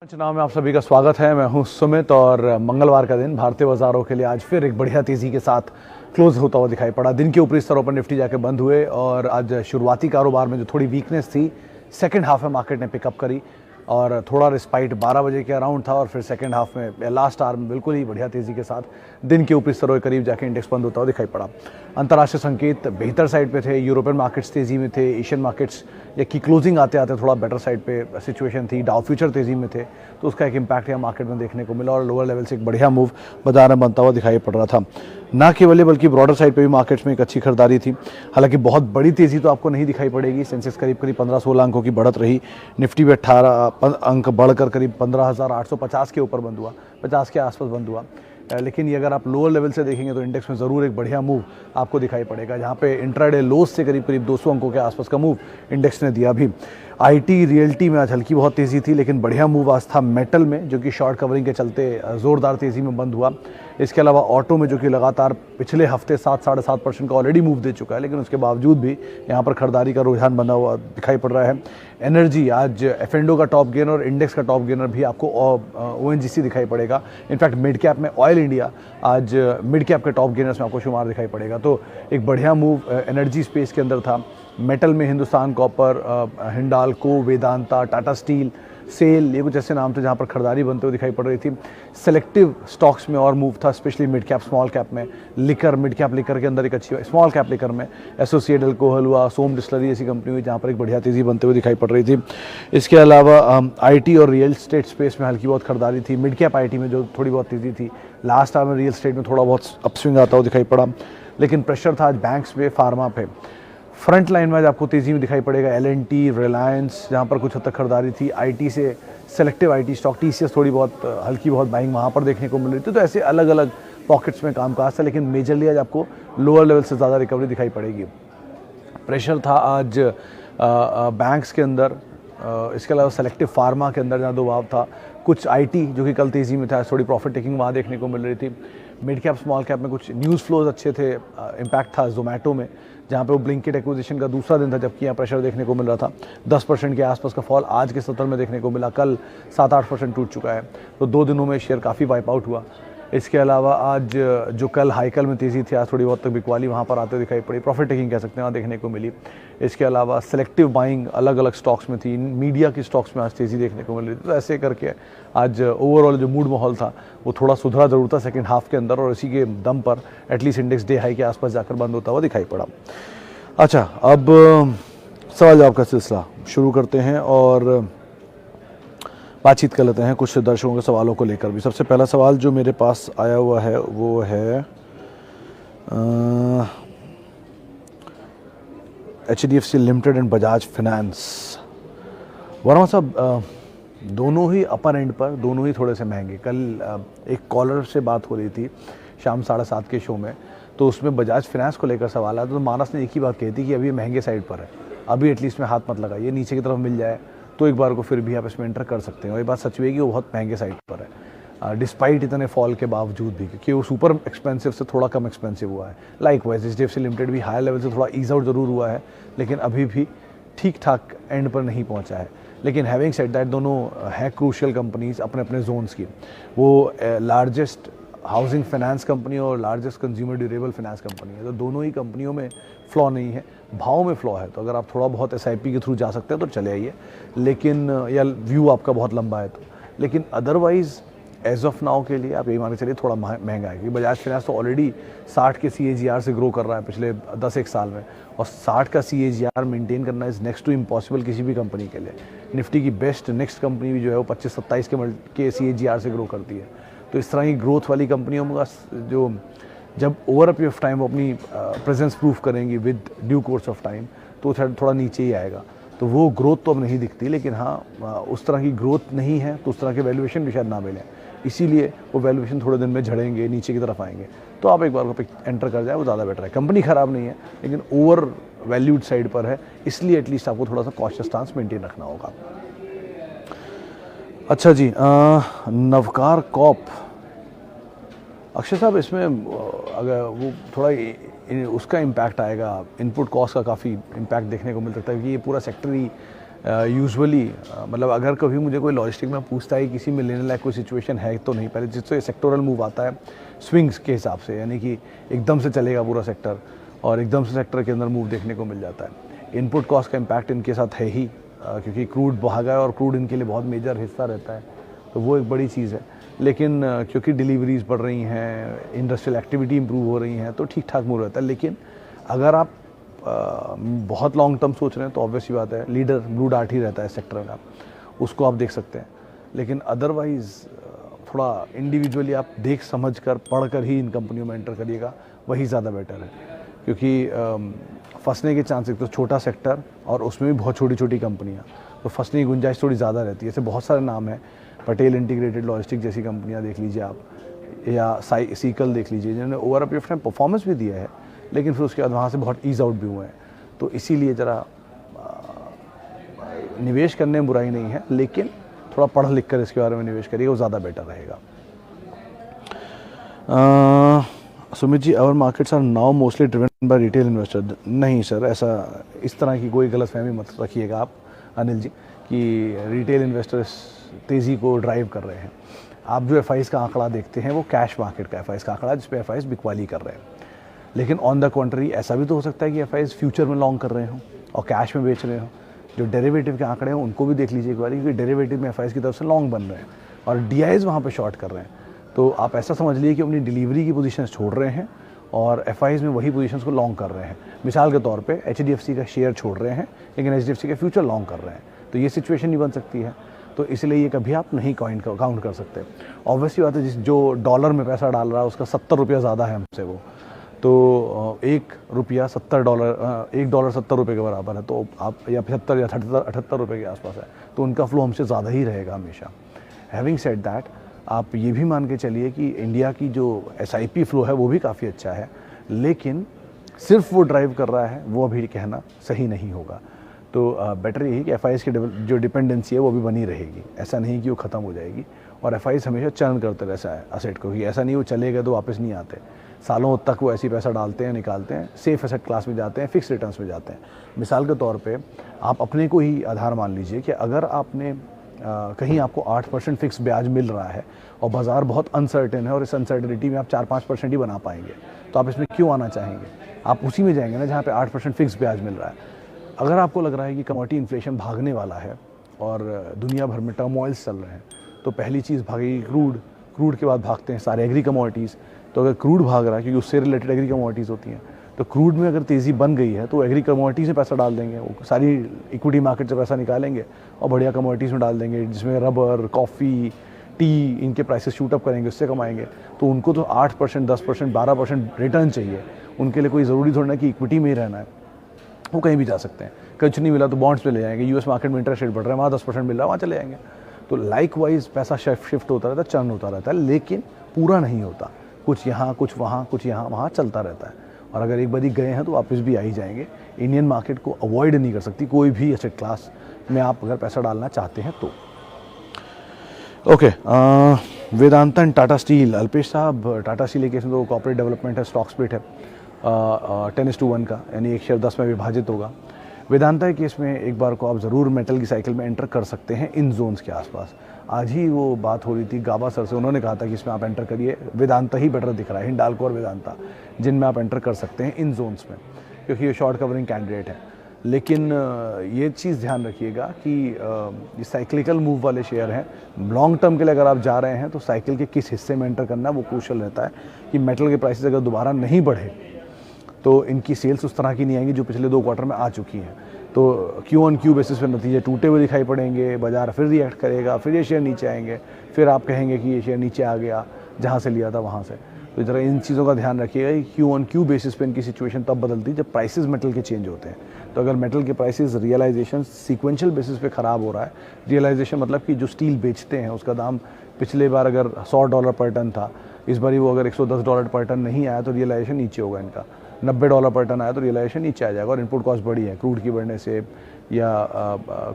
चुनाव में आप सभी का स्वागत है। मैं हूं सुमित और मंगलवार का दिन भारतीय बाजारों के लिए आज फिर एक बढ़िया तेजी के साथ क्लोज होता हुआ दिखाई पड़ा। दिन के ऊपरी स्तरों पर निफ्टी जाके बंद हुए और आज शुरुआती कारोबार में जो थोड़ी वीकनेस थी सेकंड हाफ में मार्केट ने पिकअप करी और थोड़ा रिस्पाइट 12 बजे के अराउंड था और फिर सेकंड हाफ में लास्ट आवर में बिल्कुल ही बढ़िया तेजी के साथ दिन के ऊपरी स्तरों के करीब जाके इंडेक्स बंद होता हुआ दिखाई पड़ा। अंतर्राष्ट्रीय संकेत बेहतर साइड पे थे, यूरोपियन मार्केट्स तेजी में थे, एशियन मार्केट्स या की क्लोजिंग आते आते थोड़ा बेटर साइड पे सिचुएशन थी, डाउ फ्यूचर तेजी में थे तो उसका एक इम्पैक्ट यहाँ मार्केट में देखने को मिला और लोअर लेवल से एक बढ़िया मूव बाजार में बनता हुआ दिखाई पड़ रहा था। ना केवल बल्कि ब्रॉडर साइड पे भी मार्केट्स में एक अच्छी खरीदारी थी। हालांकि बहुत बड़ी तेजी तो आपको नहीं दिखाई पड़ेगी। सेंसेक्स करीब 15-16 अंकों की बढ़त रही, निफ्टी भी 18 अंक बढ़कर करीब 15,850 के ऊपर बंद हुआ, 50 के आसपास बंद हुआ। लेकिन ये अगर आप लोअर लेवल से देखेंगे तो इंडेक्स में ज़रूर एक बढ़िया मूव आपको दिखाई पड़ेगा, जहाँ पे इंट्राडे लोस से करीब 200 अंकों के आसपास का मूव इंडेक्स ने दिया भी। आईटी रियल्टी में आज हल्की बहुत तेज़ी थी, लेकिन बढ़िया मूव आज था मेटल में, जो कि शॉर्ट कवरिंग के चलते ज़ोरदार तेज़ी में बंद हुआ। इसके अलावा ऑटो में, जो कि लगातार पिछले हफ्ते 7-7.5% का ऑलरेडी मूव दे चुका है, लेकिन उसके बावजूद भी यहाँ पर खरीदारी का रुझान बना हुआ दिखाई पड़ रहा है। एनर्जी आज एफ&ओ का टॉप गेनर और इंडेक्स का टॉप गेनर भी आपको ओएनजीसी दिखाई पड़ेगा। इनफैक्ट मिड कैप में ऑयल इंडिया आज मिड कैप के टॉप गेनर्स में आपको शुमार दिखाई पड़ेगा। तो एक बढ़िया मूव एनर्जी स्पेस के अंदर था। मेटल में हिंदुस्तान कॉपर, हिंडाल्को, वेदांता, टाटा स्टील, सेल, ये कुछ ऐसे नाम थे जहाँ पर खरीदारी बनते हुए दिखाई पड़ रही थी। सेलेक्टिव स्टॉक्स में और मूव था, specially mid cap small cap में। लिकर, मिड कैप लिकर के अंदर एक अच्छी, स्मॉल कैप लिकर में एसोसिएट अल्कोहल हुआ, सोम डिस्लरी ऐसी कंपनी हुई जहाँ पर एक बढ़िया तेज़ी बनते हुए दिखाई पड़ रही थी। इसके अलावा आईटी और रियल एस्टेट स्पेस में हल्की बहुत खरीदारी थी। मिड कैप आईटी में जो थोड़ी बहुत तेज़ी थी, लास्ट आवर में रियल एस्टेट में थोड़ा बहुत अपस्विंग आता हुआ दिखाई पड़ा, लेकिन प्रेशर था आज बैंक्स पे, फार्मा पे। फ्रंट लाइन में आज आपको तेज़ी में दिखाई पड़ेगा एल&टी, रिलायंस, जहाँ पर कुछ हद तक खरीदारी थी। आईटी से सेलेक्टिव आईटी स्टॉक, टीसीएस थोड़ी बहुत हल्की बहुत बाइंग वहाँ पर देखने को मिल रही थी। तो ऐसे अलग अलग पॉकेट्स में कामकाज था, लेकिन मेजरली आज आपको लोअर लेवल से ज़्यादा रिकवरी दिखाई पड़ेगी। प्रेशर था आज बैंक्स के अंदर, इसके अलावा सेलेक्टिव फार्मा के अंदर जहाँ दबाव था। कुछ आईटी जो कि कल तेज़ी में था, थोड़ी प्रॉफिट टेकिंग वहाँ देखने को मिल रही थी। मिड कैप स्मॉल कैप में कुछ न्यूज़ फ्लोज अच्छे थे। इम्पैक्ट था जोमेटो में, जहाँ पे वो ब्लिंकिट एक्विजिशन का दूसरा दिन था, जबकि यहाँ प्रेशर देखने को मिल रहा था। 10% के आसपास का फॉल आज के सत्र में देखने को मिला, कल 7-8% टूट चुका है। तो 2 दिनों में शेयर काफ़ी वाइप आउट हुआ। इसके अलावा आज जो कल हाईकल में तेज़ी थी, आज थोड़ी बहुत तक बिकवाली वहाँ पर आते दिखाई पड़ी, प्रॉफिट टेकिंग कह सकते हैं, वहाँ देखने को मिली। इसके अलावा सेलेक्टिव बाइंग अलग अलग स्टॉक्स में थी, मीडिया की स्टॉक्स में आज तेज़ी देखने को मिल रही थी। तो ऐसे करके आज ओवरऑल जो मूड माहौल था वो थोड़ा सुधरा ज़रूर था सेकेंड हाफ के अंदर, और इसी के दम पर एटलीस्ट इंडेक्स डे हाई के आसपास जाकर बंद होता हुआ दिखाई पड़ा। अच्छा, अब सवाल जवाब का सिलसिला शुरू करते हैं और बातचीत कर लेते हैं कुछ दर्शकों के सवालों को लेकर भी। सबसे पहला सवाल जो मेरे पास आया हुआ है वो है HDFC limited and Bajaj finance. Verma साहब, दोनों ही अपर एंड पर, दोनों ही थोड़े से महंगे। कल एक कॉलर से बात हो रही थी शाम 7:30 के शो में, तो उसमें बजाज फाइनेंस को लेकर सवाल आया, तो मानस ने एक ही बात कही थी कि अभी महंगे साइड पर है, अभी एटलीस्ट में हाथ मत लगाइए, नीचे की तरफ मिल जाए तो एक बार को फिर भी आप इसमें एंटर कर सकते हैं। और ये बात सच भी है कि वो बहुत महंगे साइड पर है, डिस्पाइट इतने फॉल के बावजूद भी, क्योंकि वो सुपर एक्सपेंसिव से थोड़ा कम एक्सपेंसिव हुआ है। लाइकवाइज HDFC लिमिटेड भी हायर लेवल से थोड़ा ईज आउट ज़रूर हुआ है, लेकिन अभी भी ठीक ठाक एंड पर नहीं पहुंचा है। लेकिन हैविंग सेड दैट, दोनों है क्रूशियल कंपनीज अपने अपने जोन्स की। वो लार्जेस्ट हाउसिंग फाइनेंस कंपनी और largest consumer durable finance company है, तो दोनों ही कंपनियों में फ्लॉ नहीं है, भाव में फ्लॉ है। तो अगर आप थोड़ा बहुत SIP के थ्रू जा सकते हैं तो चले आइए, लेकिन या व्यू आपका बहुत लंबा है तो। लेकिन अदरवाइज एज ऑफ नाउ के लिए आप यही मान के चलिए थोड़ा महंगा है, क्योंकि बजाज फाइनेंस तो ऑलरेडी 60 के CAGR से ग्रो कर रहा है पिछले 10-1 साल में, और 60 का CAGR मेंटेन करना इज़ नेक्स्ट टू इम्पॉसिबल किसी भी कंपनी के लिए। निफ्टी की बेस्ट नेक्स्ट कंपनी भी जो है वो 25-27 के CAGR से ग्रो करती है। तो इस तरह की ग्रोथ वाली कंपनियों का जो जब over a period of time वो अपनी प्रेजेंस प्रूफ करेंगी with due course of time, तो थोड़ा नीचे ही आएगा। तो वो ग्रोथ तो अब नहीं दिखती, लेकिन हाँ उस तरह की ग्रोथ नहीं है तो उस तरह के वैल्यूएशन भी शायद ना मिले, इसीलिए वो वैल्यूएशन थोड़े दिन में झड़ेंगे, नीचे की तरफ आएंगे। तो आप एक बार को एंटर कर जाए वो ज़्यादा बेटर है। कंपनी ख़राब नहीं है, लेकिन ओवर वैल्यूड साइड पर है, इसलिए एटलीस्ट आपको थोड़ा सा कॉशियस स्टांस मेंटेन रखना होगा। अच्छा जी, नवकार कॉप, अक्षय साहब, इसमें अगर वो थोड़ा उसका इम्पैक्ट आएगा, इनपुट कॉस्ट का काफ़ी इम्पैक्ट देखने को मिल सकता है, कि ये पूरा सेक्टर ही यूजुअली मतलब अगर कभी मुझे कोई लॉजिस्टिक में पूछता है किसी में लेने लायक कोई सिचुएशन है तो नहीं, पहले जिससे सेक्टोरल मूव आता है स्विंग्स के हिसाब से, यानी कि एकदम से चलेगा पूरा सेक्टर और एकदम से सेक्टर के अंदर मूव देखने को मिल जाता है। इनपुट कॉस्ट का इम्पैक्ट इनके साथ है ही, क्योंकि क्रूड भागा है और क्रूड इनके लिए बहुत मेजर हिस्सा रहता है, तो वो एक बड़ी चीज़ है। लेकिन क्योंकि डिलीवरीज बढ़ रही हैं, इंडस्ट्रियल एक्टिविटी इंप्रूव हो रही हैं, तो ठीक ठाक मूव रहता है। लेकिन अगर आप बहुत लॉन्ग टर्म सोच रहे हैं तो ऑब्वियसली बात है लीडर ब्लू डार्ट ही रहता है सेक्टर का, उसको आप देख सकते हैं। लेकिन अदरवाइज़ थोड़ा इंडिविजुअली आप देख समझ कर पढ़ कर ही इन कंपनियों में एंटर करिएगा, वही ज़्यादा बेटर है। क्योंकि फंसने के चांस, एक तो छोटा सेक्टर और उसमें भी बहुत छोटी छोटी कंपनियाँ, तो फंसने की गुंजाइश थोड़ी ज़्यादा रहती है। ऐसे बहुत सारे नाम हैं, पटेल इंटीग्रेटेड लॉजिस्टिक जैसी कंपनियाँ देख लीजिए आप, या सीकल देख लीजिए, जिन्होंने over a period of time performance भी दिया है, लेकिन फिर उसके बाद वहाँ से बहुत ईज आउट भी हुए हैं। तो इसीलिए ज़रा निवेश करने में बुराई नहीं है, लेकिन थोड़ा पढ़ लिख कर इसके बारे में निवेश करिए, वो ज़्यादा बेटर रहेगा। Sumit ji, our markets are now mostly driven by retail investor. नहीं सर, ऐसा इस तरह की कोई गलतफहमी मत रखिएगा आप अनिल जी कि रिटेल इन्वेस्टर्स तेज़ी को ड्राइव कर रहे हैं। आप जो एफआईज़ का आंकड़ा देखते हैं वो कैश मार्केट का एफआईज़ का आंकड़ा है, जिसपे एफआईज़ बिकवाली कर रहे हैं। लेकिन ऑन द कॉन्ट्री ऐसा भी तो हो सकता है कि एफआईज़ फ्यूचर में लॉन्ग कर रहे हों और कैश में बेच रहे हों। जो डेरिवेटिव के आंकड़े हैं उनको भी देख लीजिए एक बार, क्योंकि डेरिवेटिव में एफआईज़ की तरफ से लॉन्ग बन रहे हैं और डीआईज़ वहाँ पे शॉर्ट कर रहे हैं। तो आप ऐसा समझ लीजिए कि अपनी डिलीवरी की पोजीशन छोड़ रहे हैं और एफआईज़ में वही पोजीशंस को लॉन्ग कर रहे हैं। मिसाल के तौर पे एचडीएफसी का शेयर छोड़ रहे हैं, लेकिन एचडीएफसी का फ्यूचर लॉन्ग कर रहे हैं, तो ये सिचुएशन नहीं बन सकती है। तो इसलिए ये कभी आप नहीं काउंट कर सकते। ऑब्वियसली बात है, जिस जो डॉलर में पैसा डाल रहा है उसका 70 रुपया ज़्यादा है हमसे, वो तो $1 $70, $1 70 रुपये के बराबर है, तो आप या 75 या 78 रुपये के आसपास है, तो उनका फ्लो हमसे ज़्यादा ही रहेगा हमेशा। हैविंग सेड दैट, आप ये भी मान के चलिए कि इंडिया की जो एसआईपी फ्लो है वो भी काफ़ी अच्छा है, लेकिन सिर्फ वो ड्राइव कर रहा है वो अभी कहना सही नहीं होगा। तो बेटर यही कि एफआईज़ की जो डिपेंडेंसी है वो भी बनी रहेगी, ऐसा नहीं कि वो ख़त्म हो जाएगी। और एफआईज़ हमेशा चर्न करते रहता है असेट को, कि ऐसा नहीं वो चलेगा तो वापस नहीं आते, सालों तक वो ऐसी पैसा डालते हैं, निकालते हैं, सेफ एसेट क्लास में जाते हैं, फिक्स रिटर्न्स में जाते हैं। मिसाल के तौर पे आप अपने को ही आधार मान लीजिए कि अगर आपने कहीं आपको 8% फिक्स ब्याज मिल रहा है और बाज़ार बहुत अनसर्टेन है और इस अनसर्टेनिटी में आप 4-5% ही बना पाएंगे, तो आप इसमें क्यों आना चाहेंगे? आप उसी में जाएंगे ना जहाँ पे 8% फिक्स ब्याज मिल रहा है। अगर आपको लग रहा है कि कमोडिटी इन्फ्लेशन भागने वाला है और दुनिया भर में टर्मोइल्स चल रहे हैं, तो पहली चीज़ भागेगी क्रूड के बाद भागते हैं सारे एग्री कमोडिटीज़। तो अगर क्रूड भाग रहा है, क्योंकि उससे रिलेटेड एग्री कमोडिटीज़ होती हैं, तो क्रूड में अगर तेज़ी बन गई है तो एग्री कमोडिटीज़ में पैसा डाल देंगे, वो सारी इक्विटी मार्केट से पैसा निकालेंगे और बढ़िया कमोडिटीज़ में डाल देंगे, जिसमें रबर, कॉफ़ी, टी, इनके प्राइसेस शूटअप करेंगे, उससे कमाएंगे। तो उनको तो 8%, 10%, 12% रिटर्न चाहिए, उनके लिए कोई ज़रूरी थोड़ा ना कि इक्विटी में ही रहना है, वो कहीं भी जा सकते हैं। कुछ नहीं मिला तो बॉन्ड्स पे ले जाएंगे, यूएस मार्केट में इंटरेस्ट रेट बढ़ रहा है, वहाँ 10% मिल रहा है, वहाँ चले जाएंगे। तो लाइक वाइज पैसा शिफ्ट होता रहता है, चर्न होता रहता है, लेकिन पूरा नहीं होता, कुछ यहाँ कुछ वहाँ, कुछ यहाँ वहाँ चलता रहता है। और अगर एक बार गए हैं तो वापस भी आ ही जाएंगे। इंडियन मार्केट को अवॉइड नहीं कर सकती कोई भी एसेट क्लास में आप अगर पैसा डालना चाहते हैं तो। Okay, Vedanta and Tata steel, Alpesh साहब, टाटा स्टील केस में तो कॉर्पोरेट डेवलपमेंट है, स्टॉक स्प्लिट है 10:1 का, यानी एक शेयर 10 में विभाजित होगा। वेदांता के केस में एक बार को आप ज़रूर मेटल की साइकिल में एंटर कर सकते हैं इन जोन्स के आसपास। आज ही वो बात हो रही थी गाबा सर से, उन्होंने कहा था कि इसमें आप एंटर करिए, वेदांता ही बेटर दिख रहा है, हिंडाल्को और वेदांता, जिनमें आप एंटर कर सकते हैं इन जोन्स में, क्योंकि ये शॉर्ट कवरिंग कैंडिडेट है। लेकिन ये चीज़ ध्यान रखिएगा कि ये साइक्लिकल मूव वाले शेयर हैं, लॉन्ग टर्म के लिए अगर आप जा रहे हैं तो साइकिल के किस हिस्से में एंटर करना वो क्रूशियल रहता है कि मेटल के प्राइसेस अगर दोबारा नहीं बढ़े तो इनकी सेल्स उस तरह की नहीं आएंगी जो पिछले 2 क्वार्टर में आ चुकी हैं। तो Q-on-Q बेसिस पे नतीजे टूटे हुए दिखाई पड़ेंगे, बाजार फिर रिएक्ट करेगा, फिर ये शेयर नीचे आएंगे, फिर आप कहेंगे कि ये शेयर नीचे आ गया जहाँ से लिया था वहाँ से। तो ज़रा इन चीज़ों का ध्यान रखिएगा कि Q-on-Q बेसिस पे इनकी सिचुएशन तब बदलती है जब प्राइसेस मेटल के चेंज होते हैं। तो अगर मेटल के प्राइसेस रियलाइजेशन सीक्वेंशियल बेसिस पे ख़राब हो रहा है, रियलाइजेशन मतलब कि जो स्टील बेचते हैं उसका दाम पिछले बार अगर $100 पर टन था, इस बार वो अगर $110 पर टन नहीं आया तो रियलाइजेशन नीचे होगा, इनका $90 पर टन आया तो रियलाइजेशन नीचे आ जाएगा। और इनपुट कॉस्ट बढ़ी है क्रूड की बढ़ने से या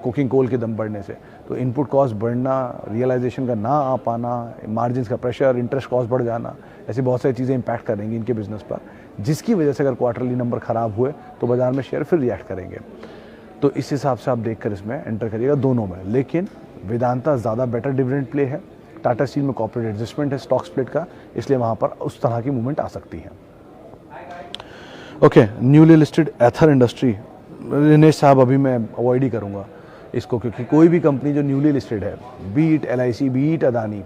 कुकिंग कोल के दम बढ़ने से, तो इनपुट कॉस्ट बढ़ना, रियलाइजेशन का ना आ पाना, मार्जिन का प्रेशर, इंटरेस्ट कॉस्ट बढ़ जाना, ऐसी बहुत सारी चीज़ें इंपैक्ट करेंगी इनके बिजनेस पर, जिसकी वजह से अगर क्वार्टरली नंबर ख़राब हुए तो बाज़ार में शेयर फिर रिएक्ट करेंगे। तो इस हिसाब से आप देखकर इसमें एंटर करिएगा दोनों में। लेकिन वेदांता ज़्यादा बेटर डिविडेंड प्ले है, टाटा स्टील में कॉर्पोरेट एडजस्टमेंट है स्टॉक स्प्लिट का, इसलिए वहाँ पर उस तरह की मूवमेंट आ सकती है। ओके, न्यूली लिस्टेड एथर इंडस्ट्री, दिनेश साहब अभी मैं अवॉइड ही करूँगा इसको, क्योंकि कोई भी कंपनी जो न्यूली लिस्टेड है, बीट LIC, बीट अदानी,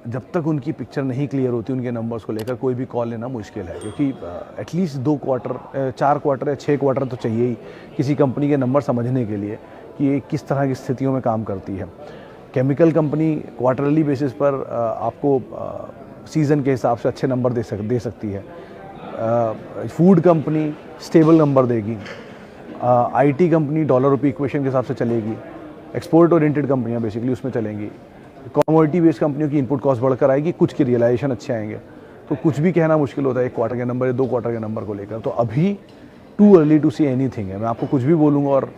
जब तक उनकी पिक्चर नहीं क्लियर होती उनके नंबर्स को लेकर कोई भी कॉल लेना मुश्किल है, क्योंकि एटलीस्ट 2 क्वार्टर, 4 क्वार्टर या 6 क्वार्टर तो चाहिए ही किसी कंपनी के नंबर समझने के लिए कि ये किस तरह की स्थितियों में काम करती है। केमिकल कंपनी क्वार्टरली बेसिस पर आपको सीज़न के हिसाब से अच्छे नंबर दे सकती है। फूड कंपनी स्टेबल नंबर देगी। IT कंपनी डॉलर रुपये इक्वेशन के हिसाब से चलेगी। एक्सपोर्ट ओरिएंटेड कंपनियां बेसिकली उसमें चलेंगी। कमोडिटी बेस्ड कंपनियों की इनपुट कॉस्ट बढ़कर आएगी, कुछ के रियलाइजेशन अच्छे आएंगे। तो कुछ भी कहना मुश्किल होता है 1 क्वार्टर के नंबर या 2 क्वार्टर के नंबर को लेकर। तो अभी too early to see anything है। मैं आपको कुछ भी बोलूँगा और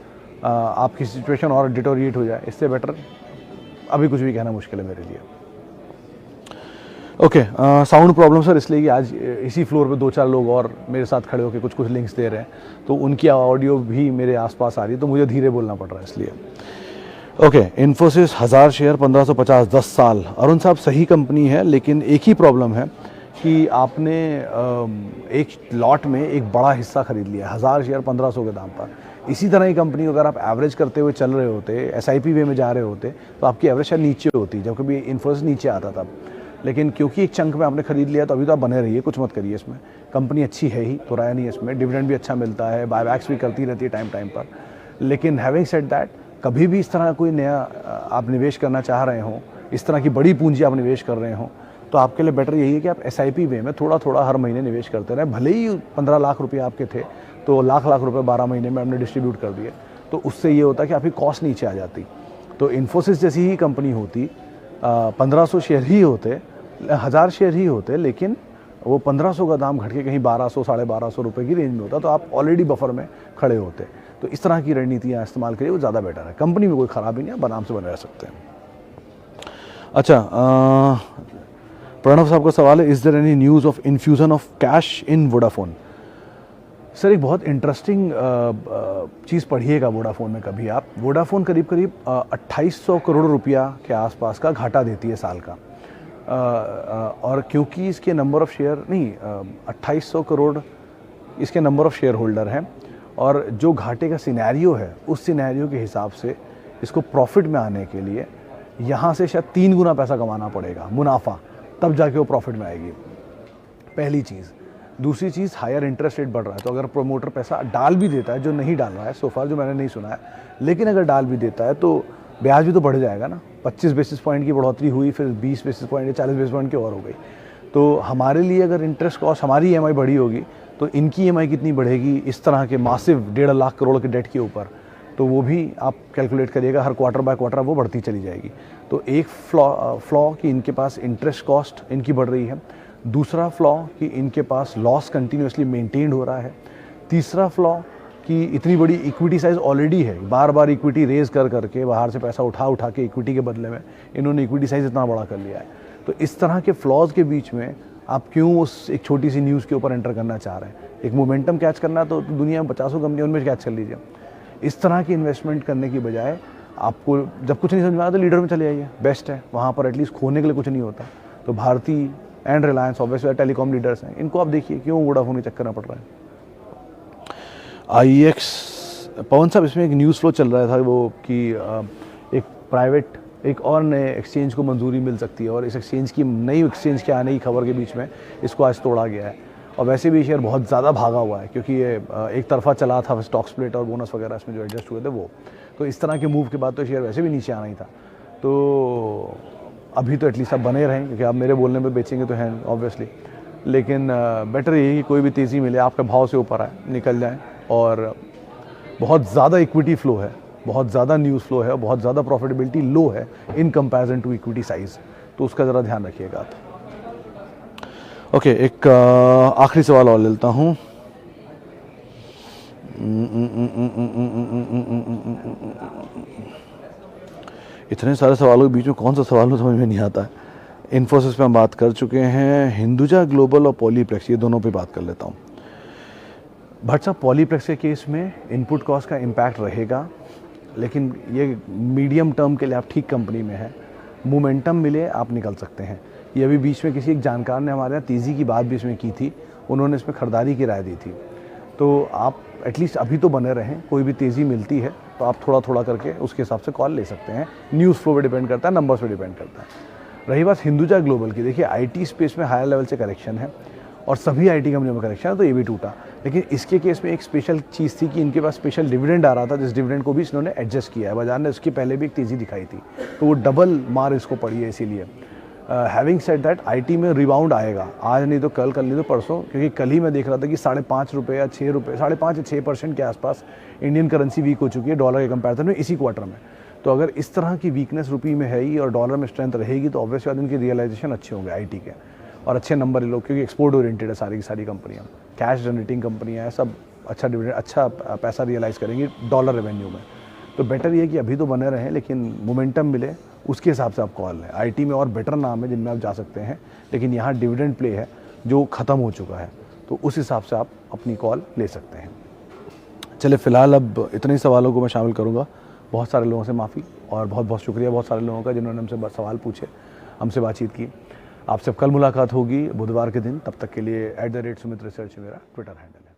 आपकी सिचुएशन और डिटोरिएट हो जाए, इससे बेटर अभी कुछ भी कहना मुश्किल है मेरे लिए। ओके, साउंड प्रॉब्लम सर इसलिए कि आज इसी फ्लोर पे 2-4 लोग और मेरे साथ खड़े होकर कुछ लिंक्स दे रहे हैं, तो उनकी ऑडियो भी मेरे आसपास आ रही है, तो मुझे धीरे बोलना पड़ रहा है इसलिए। ओके, इन्फोसिस 1000 शेयर 1550 10 साल। अरुण साहब सही कंपनी है, लेकिन एक ही प्रॉब्लम है कि आपने एक लॉट में एक बड़ा हिस्सा खरीद लिया 1000 शेयर 1500 के दाम पर। इसी तरह की कंपनी अगर आप एवरेज करते हुए चल रहे होते, SIP वे में जा रहे होते, तो आपकी एवरेज शायद नीचे होती, जब कभी इन्फोसिस नीचे आता था। लेकिन क्योंकि एक चंक में आपने खरीद लिया, तो अभी तो आप बने रहिए, कुछ मत करिए इसमें। कंपनी अच्छी है ही, तो राय नहीं है इसमें, डिविडेंड भी अच्छा मिलता है, बायबैक्स भी करती रहती है टाइम पर। लेकिन हैविंग सेड दैट, कभी भी इस तरह कोई नया आप निवेश करना चाह रहे हो, इस तरह की बड़ी पूंजी आप निवेश कर रहे हो, तो आपके लिए बेटर यही है कि आप SIP वे में थोड़ा थोड़ा हर महीने निवेश करते रहें। भले ही 15 लाख रुपये आपके थे, तो लाख रुपए 12 महीने में आपने डिस्ट्रीब्यूट कर दिए, तो उससे ये होता कि आपकी कॉस्ट नीचे आ जाती। तो इन्फोसिस जैसी ही कंपनी होती, 1500 शेयर ही होते, 1000 शेयर ही होते, लेकिन वो 1500 का दाम घट के कहीं 1200 साढ़े 1200 रुपये की रेंज में होता, तो आप ऑलरेडी बफर में खड़े होते। तो इस तरह की रणनीतियाँ इस्तेमाल करिए, वो ज़्यादा बेटर है। कंपनी में कोई ख़राबी नहीं है, बनाम से बने रह सकते हैं। अच्छा, प्रणव साहब का सवाल है, is there any news of infusion of cash in Vodafone? Sir, एक बहुत इंटरेस्टिंग चीज़ पढ़िएगा वोडाफोन में कभी आप। वोडाफोन करीब 2800 करोड़ रुपया के आसपास का घाटा देती है साल का। और क्योंकि इसके नंबर ऑफ शेयर नहीं, 2800 करोड़ इसके नंबर ऑफ शेयर होल्डर हैं, और जो घाटे का सिनेरियो है, उस सिनेरियो के हिसाब से इसको प्रॉफिट में आने के लिए यहाँ से शायद 3 गुना पैसा कमाना पड़ेगा, मुनाफा, तब जाके वो प्रॉफिट में आएगी। पहली चीज़। दूसरी चीज़, हायर इंटरेस्ट रेट बढ़ रहा है, तो अगर प्रोमोटर पैसा डाल भी देता है, जो नहीं डाल रहा है सोफार, जो मैंने नहीं सुना है, लेकिन अगर डाल भी देता है तो ब्याज भी तो बढ़ जाएगा ना। 25 बेसिस पॉइंट की बढ़ोतरी हुई, फिर 20 बेसिस पॉइंट या 40 बेसिस पॉइंट की और हो गई। तो हमारे लिए अगर इंटरेस्ट कॉस्ट, हमारी EMI बढ़ी होगी, तो इनकी EMI कितनी बढ़ेगी इस तरह के मासिव 1.5 लाख करोड़ के डेट के ऊपर, तो वो भी आप कैलकुलेट करिएगा, हर क्वार्टर बाय क्वार्टर वो बढ़ती चली जाएगी। तो एक फ्लॉ कि इनके पास इंटरेस्ट कॉस्ट इनकी बढ़ रही है। दूसरा फ्लॉ कि इनके पास लॉस कंटिन्यूसली मेंटेन्ड हो रहा है। तीसरा फ्लॉ कि इतनी बड़ी इक्विटी साइज़ ऑलरेडी है, बार बार इक्विटी रेज करके बाहर से पैसा उठा के इक्विटी के बदले में इन्होंने इक्विटी साइज़ इतना बड़ा कर लिया है। तो इस तरह के फ्लॉज के बीच में आप क्यों उस एक छोटी सी न्यूज़ के ऊपर एंटर करना चाह रहे हैं? एक मोमेंटम कैच करना, तो दुनिया में 50 कंपनियों में कैच कर लीजिए। इस तरह की इन्वेस्टमेंट करने की बजाय आपको जब कुछ नहीं समझ में आता तो लीडर में चले जाइए, बेस्ट है। वहाँ पर एटलीस्ट खोने के लिए कुछ नहीं होता। तो Bharti and Reliance obviously telecom leaders हैं, इनको आप देखिए क्यों वोडाफोन के चक्कर में पड़ रहा है। IEX, पवन साहब, इसमें एक न्यूज़ फ्लो चल रहा था वो कि एक प्राइवेट एक और नए एक्सचेंज को मंजूरी मिल सकती है, और इस एक्सचेंज की नई एक्सचेंज के आने की खबर के बीच में इसको आज तोड़ा गया है। और वैसे भी शेयर बहुत ज़्यादा भागा हुआ है, क्योंकि ये एक तरफा चला था, स्टॉक स्प्लिट और बोनस वगैरह इसमें जो एडजस्ट हुए थे वो। तो इस तरह के मूव के बाद तो शेयर वैसे भी नीचे आना ही था। तो अभी तो एटलीस्ट आप बने रहें, क्योंकि आप मेरे बोलने में बेचेंगे तो हैं ऑब्वियसली, लेकिन बेटर यही कि कोई भी तेज़ी मिले, आपके भाव से ऊपर आए, निकल जाएँ। और बहुत ज़्यादा इक्विटी फ्लो है, बहुत ज़्यादा न्यूज़ फ्लो है, बहुत ज़्यादा प्रॉफिटेबिलिटी लो है in comparison to equity size, तो उसका ज़रा ध्यान रखिएगा आप। ओके, एक आखिरी सवाल और लेता हूँ। इतने सारे सवालों के बीच में कौन सा सवाल हो समझ में नहीं आता है। इन्फोसिस पे हम बात कर चुके हैं, हिंदुजा ग्लोबल और पॉलीप्लेक्स, ये दोनों पे बात कर लेता हूँ। भट्ट साहब, पॉलीप्लेक्स के केस में इनपुट कॉस्ट का इम्पैक्ट रहेगा, लेकिन ये मीडियम टर्म के लिए आप ठीक कंपनी में हैं, मोमेंटम मिले आप निकल सकते हैं। ये अभी बीच में किसी एक जानकार ने हमारे यहाँ तेज़ी की बात भी इसमें की थी, उन्होंने इसमें खरीदारी की राय दी थी। तो आप एटलीस्ट अभी तो बने रहें, कोई भी तेज़ी मिलती है तो आप थोड़ा थोड़ा करके उसके हिसाब से कॉल ले सकते हैं। न्यूज़ फ्लो पे डिपेंड करता है, नंबर्स पे डिपेंड करता है। रही बात हिंदुजा ग्लोबल की, देखिए आईटी स्पेस में हायर लेवल से करेक्शन है और सभी आईटी कंपनियों में करेक्शन है, तो ये भी टूटा। लेकिन इसके केस में एक स्पेशल चीज़ थी कि इनके पास स्पेशल डिविडेंड आ रहा था, जिस डिविडेंड को भी इन्होंने एडजस्ट किया है। बाजार ने उसके पहले भी एक तेज़ी दिखाई थी, तो वो डबल मार इसको पड़ी है। इसीलिए हैविंग सेड दैट आईटी में रिबाउंड आएगा, आज नहीं तो कल, कल नहीं तो परसों, क्योंकि कल ही मैं देख रहा था कि 5.5 रुपये या 6 रुपये, 5.5 या 6% के आसपास इंडियन करेंसी वीक हो चुकी है डॉलर के कंपैरिजन में इसी क्वार्टर में। तो अगर इस तरह की वीकनेस रुपये में है ही और डॉलर में स्ट्रेंथ रहेगी तो ऑब्वियस बात इनकी रियलाइजेशन अच्छे होंगे आईटी के, और अच्छे नंबर ये लोग, क्योंकि एक्सपोर्ट ओरिएंटेड है सारी की सारी कंपनियाँ, कैश जनरेटिंग कंपनियाँ हैं, सब अच्छा डिविडेंड, अच्छा पैसा रियलाइज़ करेंगी डॉलर रेवेन्यू में। तो बेटर ये है कि अभी तो बने रहें, लेकिन मोमेंटम मिले उसके हिसाब से आप कॉल लें। आईटी में और बेटर नाम है जिनमें आप जा सकते हैं, लेकिन यहाँ डिविडेंड प्ले है जो ख़त्म हो चुका है, तो उस हिसाब से आप अपनी कॉल ले सकते हैं। चलिए फ़िलहाल अब इतने ही सवालों को मैं शामिल करूँगा। बहुत सारे लोगों से माफ़ी और बहुत बहुत शुक्रिया बहुत सारे लोगों का जिन्होंने हमसे सवाल पूछे, हमसे बातचीत की। आपसे कल मुलाकात होगी बुधवार के दिन, तब तक के लिए @सुमित रिसर्च मेरा ट्विटर हैंडल है।